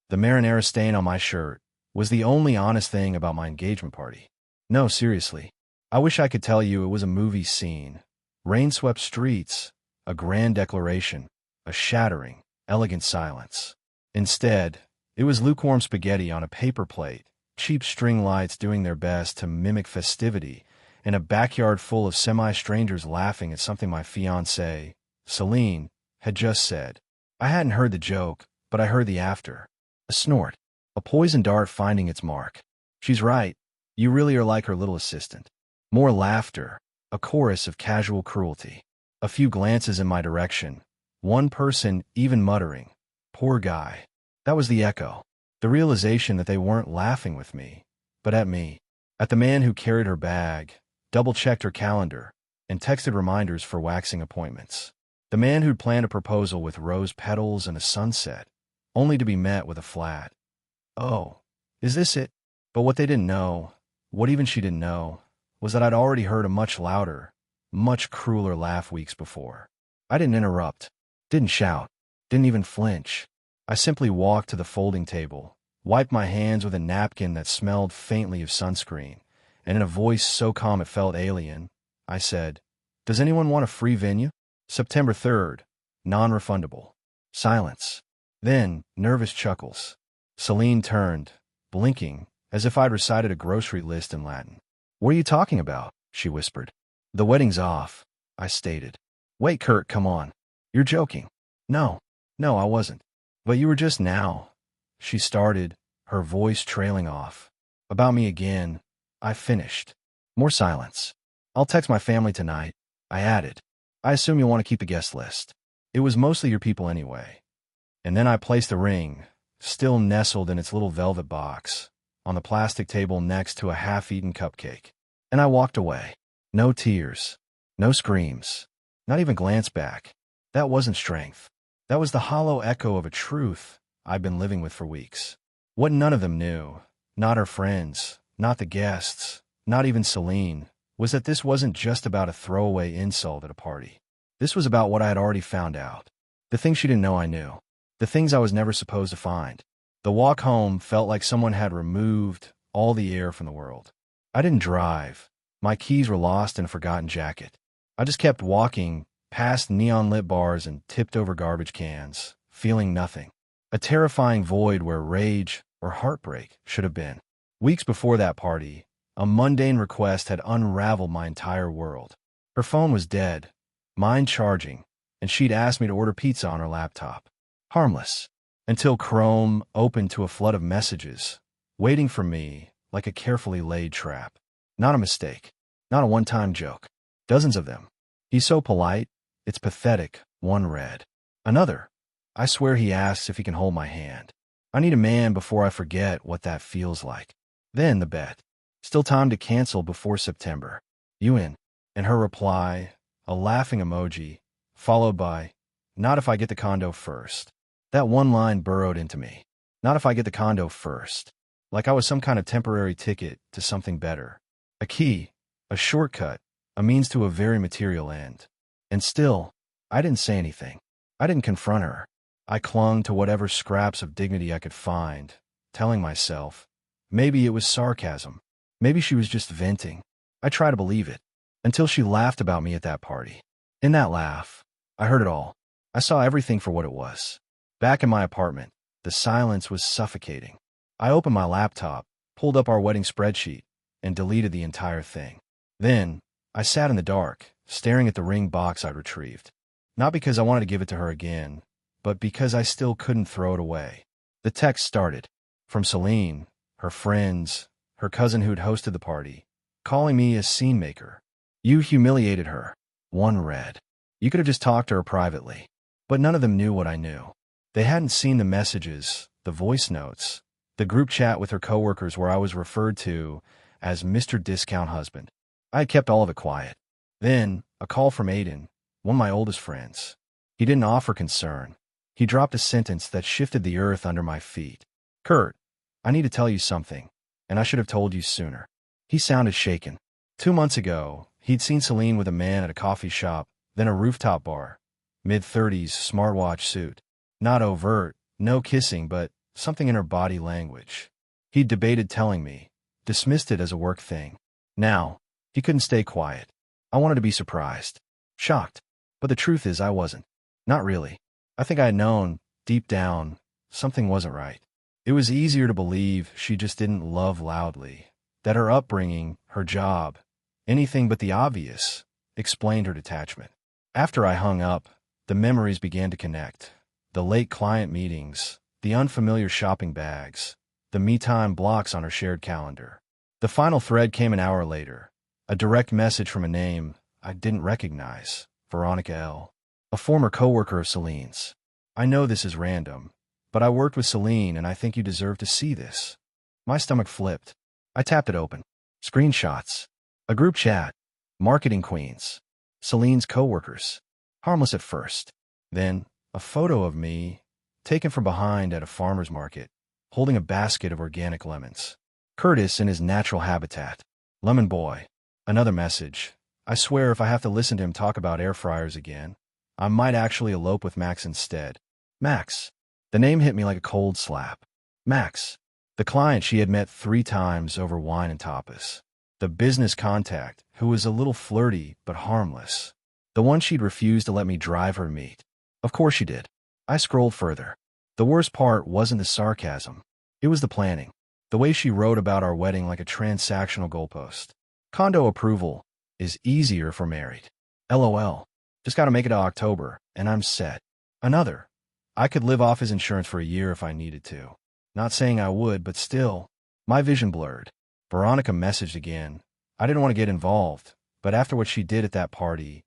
The marinara stain on my shirt was the only honest thing about my engagement party. No, seriously. I wish I could tell you it was a movie scene. Rain-swept streets, a grand declaration, a shattering, elegant silence. Instead, it was lukewarm spaghetti on a paper plate, cheap string lights doing their best to mimic festivity, and a backyard full of semi-strangers laughing at something my fiancée, Celine, had just said. I hadn't heard the joke, but I heard the after. A snort. A poison dart finding its mark. She's right. You really are like her little assistant. More laughter. A chorus of casual cruelty. A few glances in my direction. One person even muttering, "Poor guy." That was the echo. The realization that they weren't laughing with me, but at me. At the man who carried her bag, double-checked her calendar, and texted reminders for waxing appointments. The man who'd planned a proposal with rose petals and a sunset, only to be met with a flat. Oh, is this it? But what they didn't know, what even she didn't know, was that I'd already heard a much louder, much crueler laugh weeks before. I didn't interrupt, didn't shout, didn't even flinch. I simply walked to the folding table, wiped my hands with a napkin that smelled faintly of sunscreen, and in a voice so calm it felt alien, I said, "Does anyone want a free venue? September 3rd, non-refundable." Silence. Then, nervous chuckles. Celine turned, blinking, as if I'd recited a grocery list in Latin. "What are you talking about?" she whispered. "The wedding's off," I stated. "Wait, Kurt, come on. You're joking." No, I wasn't. "But you were just now," she started, her voice trailing off. "About me again," I finished. More silence. "I'll text my family tonight," I added. "I assume you'll want to keep the guest list. It was mostly your people anyway." And then I placed the ring, still nestled in its little velvet box, on the plastic table next to a half-eaten cupcake. And I walked away. No tears. No screams. Not even glance back. That wasn't strength. That was the hollow echo of a truth I'd been living with for weeks. What none of them knew, not her friends, not the guests, not even Celine, was that this wasn't just about a throwaway insult at a party. This was about what I had already found out. The things she didn't know I knew. The things I was never supposed to find. The walk home felt like someone had removed all the air from the world. I didn't drive. My keys were lost in a forgotten jacket. I just kept walking past neon-lit bars and tipped over garbage cans, feeling nothing. A terrifying void where rage or heartbreak should have been. Weeks before that party, a mundane request had unraveled my entire world. Her phone was dead, mine charging, and she'd asked me to order pizza on her laptop. Harmless. Until Chrome opened to a flood of messages, waiting for me like a carefully laid trap. Not a mistake. Not a one-time joke. Dozens of them. "He's so polite, it's pathetic," one read. Another, "I swear he asks if he can hold my hand. I need a man before I forget what that feels like." Then the bet. "Still time to cancel before September. You in?" And her reply, a laughing emoji, followed by, "Not if I get the condo first." That one line burrowed into me. Not if I get the condo first. Like I was some kind of temporary ticket to something better. A key, a shortcut, a means to a very material end. And still, I didn't say anything. I didn't confront her. I clung to whatever scraps of dignity I could find, telling myself, maybe it was sarcasm. Maybe she was just venting. I tried to believe it, until she laughed about me at that party. In that laugh, I heard it all. I saw everything for what it was. Back in my apartment, the silence was suffocating. I opened my laptop, pulled up our wedding spreadsheet, and deleted the entire thing. Then, I sat in the dark, staring at the ring box I'd retrieved. Not because I wanted to give it to her again, but because I still couldn't throw it away. The text started. From Celine, her friends, her cousin who'd hosted the party, calling me a scene maker. "You humiliated her," one read. "You could have just talked to her privately." But none of them knew what I knew. They hadn't seen the messages, the voice notes, the group chat with her coworkers where I was referred to as Mr. Discount Husband. I had kept all of it quiet. Then, a call from Aiden, one of my oldest friends. He didn't offer concern. He dropped a sentence that shifted the earth under my feet. "Kurt, I need to tell you something, and I should have told you sooner." He sounded shaken. 2 months ago, he'd seen Celine with a man at a coffee shop, then a rooftop bar. Mid-30s, smartwatch suit. Not overt, no kissing, but something in her body language. He'd debated telling me, dismissed it as a work thing. Now, he couldn't stay quiet. I wanted to be surprised, shocked, but the truth is I wasn't. Not really. I think I had known, deep down, something wasn't right. It was easier to believe she just didn't love loudly, that her upbringing, her job, anything but the obvious, explained her detachment. After I hung up, the memories began to connect. The late client meetings, the unfamiliar shopping bags, the me-time blocks on her shared calendar. The final thread came an hour later. A direct message from a name I didn't recognize, Veronica L., a former coworker of Celine's. I know this is random, but I worked with Celine and I think you deserve to see this. My stomach flipped. I tapped it open. Screenshots. A group chat. Marketing queens. Celine's coworkers. Harmless at first. Then, a photo of me, taken from behind at a farmer's market, holding a basket of organic lemons. Curtis in his natural habitat. Lemon boy. Another message. I swear if I have to listen to him talk about air fryers again, I might actually elope with Max instead. Max. The name hit me like a cold slap. Max. The client she had met 3 times over wine and tapas. The business contact, who was a little flirty but harmless. The one she'd refused to let me drive her meet. Of course she did. I scrolled further. The worst part wasn't the sarcasm. It was the planning. The way she wrote about our wedding like a transactional goalpost. Condo approval is easier for married. LOL. Just gotta make it to October, and I'm set. Another. I could live off his insurance for a year if I needed to. Not saying I would, but still. My vision blurred. Veronica messaged again. I didn't want to get involved, but after what she did at that party,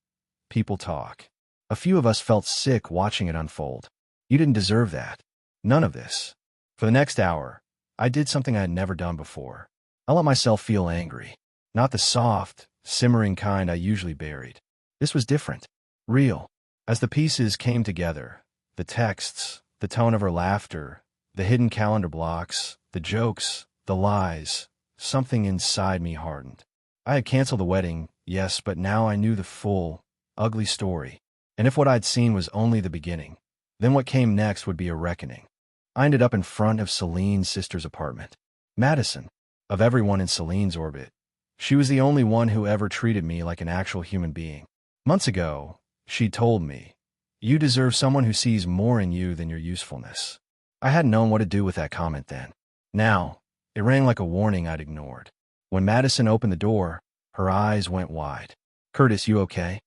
people talk. A few of us felt sick watching it unfold. You didn't deserve that. None of this. For the next hour, I did something I had never done before. I let myself feel angry. Not the soft, simmering kind I usually buried. This was different. Real. As the pieces came together, the texts, the tone of her laughter, the hidden calendar blocks, the jokes, the lies, something inside me hardened. I had canceled the wedding, yes, but now I knew the full, ugly story. And if what I'd seen was only the beginning, then what came next would be a reckoning. I ended up in front of Celine's sister's apartment. Madison. Of everyone in Celine's orbit, she was the only one who ever treated me like an actual human being. Months ago, she told me, "You deserve someone who sees more in you than your usefulness." I hadn't known what to do with that comment then. Now, it rang like a warning I'd ignored. When Madison opened the door, her eyes went wide. "Curtis, you okay?"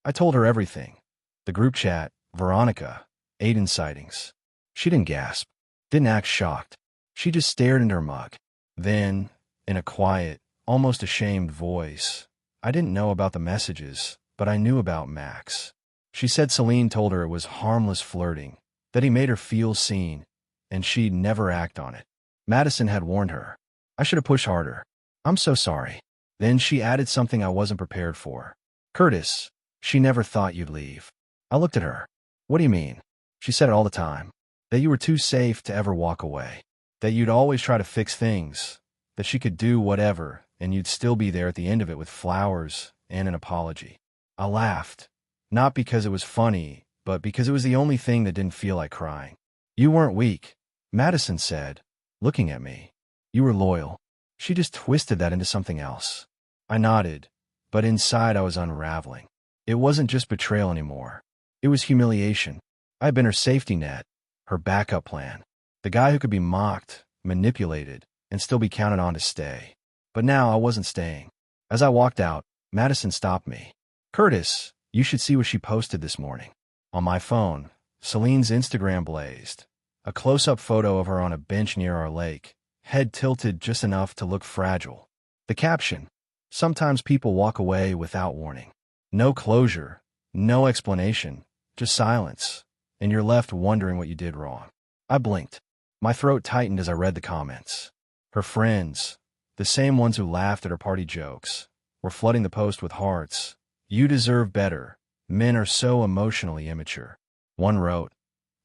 I told her everything. The group chat, Veronica, Aiden sightings. She didn't gasp, didn't act shocked. She just stared into her mug. Then, in a quiet, almost ashamed voice, I didn't know about the messages, but I knew about Max. She said Celine told her it was harmless flirting, that he made her feel seen, and she'd never act on it. Madison had warned her. I should have pushed harder. "I'm so sorry." Then she added something I wasn't prepared for. "Curtis, she never thought you'd leave." I looked at her. "What do you mean?" She said it all the time. That you were too safe to ever walk away. That you'd always try to fix things. That she could do whatever, and you'd still be there at the end of it with flowers and an apology. I laughed. Not because it was funny, but because it was the only thing that didn't feel like crying. "You weren't weak," Madison said, looking at me. "You were loyal." She just twisted that into something else. I nodded, but inside I was unraveling. It wasn't just betrayal anymore. It was humiliation. I had been her safety net, her backup plan, the guy who could be mocked, manipulated, and still be counted on to stay. But now I wasn't staying. As I walked out, Madison stopped me. "Curtis, you should see what she posted this morning." On my phone, Celine's Instagram blazed. A close-up photo of her on a bench near our lake, head tilted just enough to look fragile. The caption, "Sometimes people walk away without warning. No closure, no explanation, just silence, and you're left wondering what you did wrong." I blinked. My throat tightened as I read the comments. Her friends, the same ones who laughed at her party jokes, were flooding the post with hearts. "You deserve better. Men are so emotionally immature." One wrote,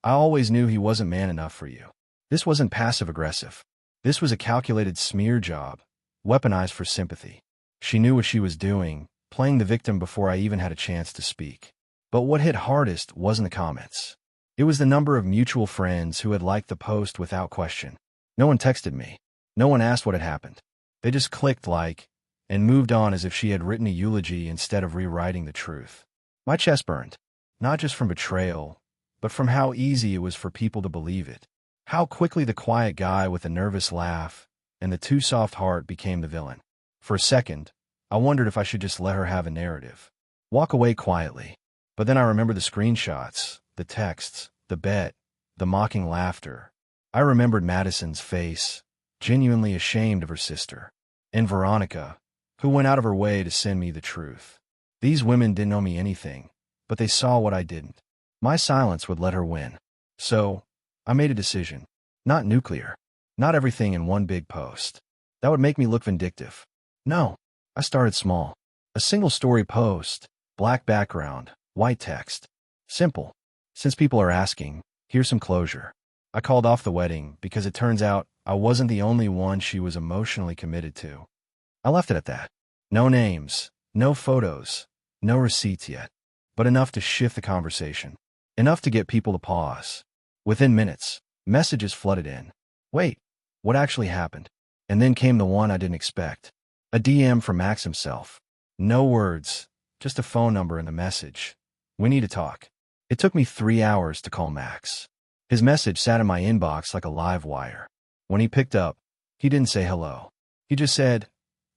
"I always knew he wasn't man enough for you." This wasn't passive-aggressive. This was a calculated smear job, weaponized for sympathy. She knew what she was doing, playing the victim before I even had a chance to speak. But what hit hardest wasn't the comments. It was the number of mutual friends who had liked the post without question. No one texted me. No one asked what had happened. They just clicked like and moved on as if she had written a eulogy instead of rewriting the truth. My chest burned, not just from betrayal, but from how easy it was for people to believe it. How quickly the quiet guy with the nervous laugh and the too soft heart became the villain. For a second, I wondered if I should just let her have a narrative. Walk away quietly. But then I remembered the screenshots, the texts, the bet, the mocking laughter. I remembered Madison's face, genuinely ashamed of her sister, and Veronica, who went out of her way to send me the truth. These women didn't owe me anything, but they saw what I didn't. My silence would let her win. So, I made a decision. Not nuclear. Not everything in one big post. That would make me look vindictive. No. I started small. A single story post, black background, white text. Simple. Since people are asking, here's some closure. I called off the wedding because it turns out I wasn't the only one she was emotionally committed to. I left it at that. No names, no photos, no receipts yet, but enough to shift the conversation. Enough to get people to pause. Within minutes, messages flooded in. Wait, what actually happened? And then came the one I didn't expect. A DM from Max himself. No words, just a phone number in the message. We need to talk. It took me 3 hours to call Max. His message sat in my inbox like a live wire. When he picked up, he didn't say hello. He just said,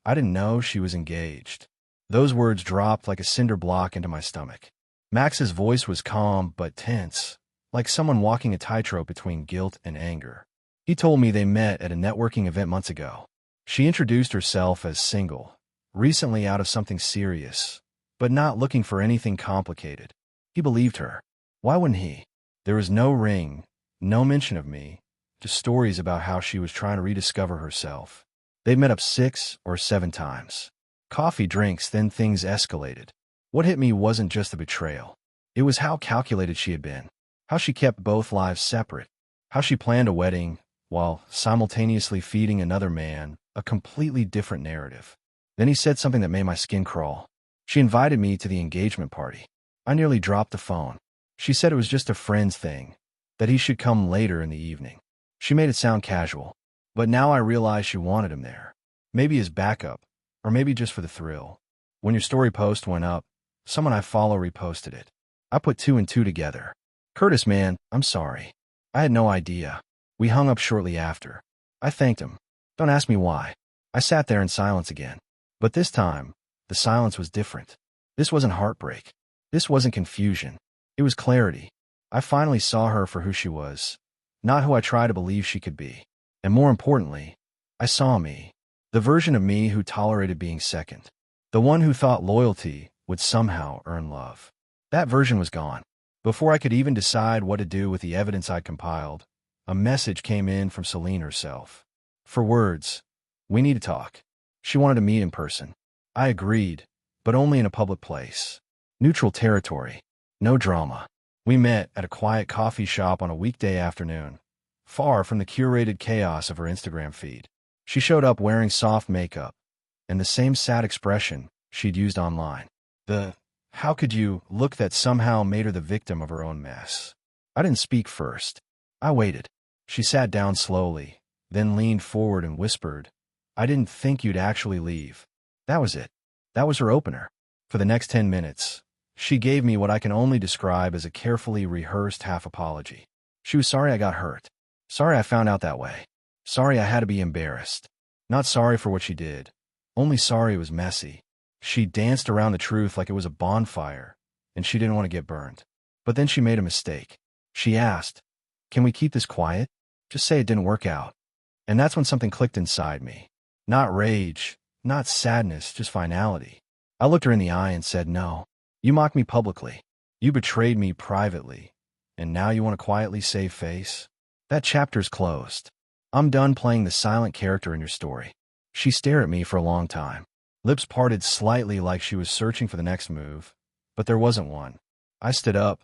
I didn't know she was engaged. Those words dropped like a cinder block into my stomach. Max's voice was calm but tense, like someone walking a tightrope between guilt and anger. He told me they met at a networking event months ago. She introduced herself as single, recently out of something serious, but not looking for anything complicated. He believed her. Why wouldn't he? There was no ring, no mention of me, just stories about how she was trying to rediscover herself. They'd met up 6 or 7 times. Coffee, drinks, then things escalated. What hit me wasn't just the betrayal. It was how calculated she had been, how she kept both lives separate, how she planned a wedding while simultaneously feeding another man a completely different narrative. Then he said something that made my skin crawl. She invited me to the engagement party. I nearly dropped the phone. She said it was just a friend's thing, that he should come later in the evening. She made it sound casual, but now I realize she wanted him there. Maybe as backup, or maybe just for the thrill. When your story post went up, someone I follow reposted it. I put 2 and 2 together. Curtis, man, I'm sorry. I had no idea. We hung up shortly after. I thanked him. Don't ask me why. I sat there in silence again. But this time, the silence was different. This wasn't heartbreak. This wasn't confusion. It was clarity. I finally saw her for who she was, not who I tried to believe she could be. And more importantly, I saw me, the version of me who tolerated being second, the one who thought loyalty would somehow earn love. That version was gone. Before I could even decide what to do with the evidence I'd compiled, a message came in from Celine herself. For words, we need to talk. She wanted to meet in person. I agreed, but only in a public place. Neutral territory. No drama. We met at a quiet coffee shop on a weekday afternoon, far from the curated chaos of her Instagram feed. She showed up wearing soft makeup and the same sad expression she'd used online. The "how could you" look that somehow made her the victim of her own mess. I didn't speak first. I waited. She sat down slowly, then leaned forward and whispered, I didn't think you'd actually leave. That was it. That was her opener. For the next 10 minutes, she gave me what I can only describe as a carefully rehearsed half-apology. She was sorry I got hurt. Sorry I found out that way. Sorry I had to be embarrassed. Not sorry for what she did. Only sorry it was messy. She danced around the truth like it was a bonfire, and she didn't want to get burned. But then she made a mistake. She asked, can we keep this quiet? Just say it didn't work out. And that's when something clicked inside me. Not rage, not sadness, just finality. I looked her in the eye and said, no. You mocked me publicly. You betrayed me privately. And now you want to quietly save face? That chapter's closed. I'm done playing the silent character in your story. She stared at me for a long time. Lips parted slightly like she was searching for the next move, but there wasn't one. I stood up,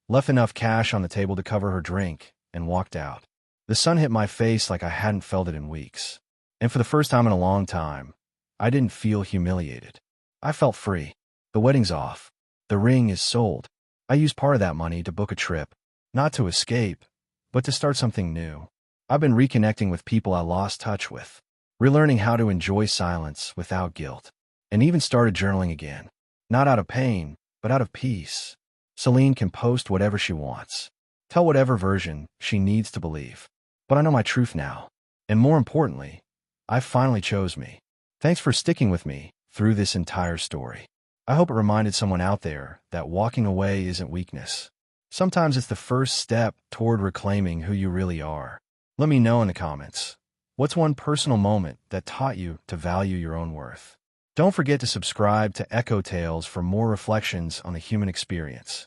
left enough cash on the table to cover her drink, and walked out. The sun hit my face like I hadn't felt it in weeks. And for the first time in a long time, I didn't feel humiliated. I felt free. The wedding's off. The ring is sold. I used part of that money to book a trip. Not to escape, but to start something new. I've been reconnecting with people I lost touch with, relearning how to enjoy silence without guilt, and even started journaling again. Not out of pain, but out of peace. Celine can post whatever she wants, tell whatever version she needs to believe. But I know my truth now. And more importantly, I finally chose me. Thanks for sticking with me through this entire story. I hope it reminded someone out there that walking away isn't weakness. Sometimes it's the first step toward reclaiming who you really are. Let me know in the comments. What's one personal moment that taught you to value your own worth? Don't forget to subscribe to Echo Tales for more reflections on the human experience.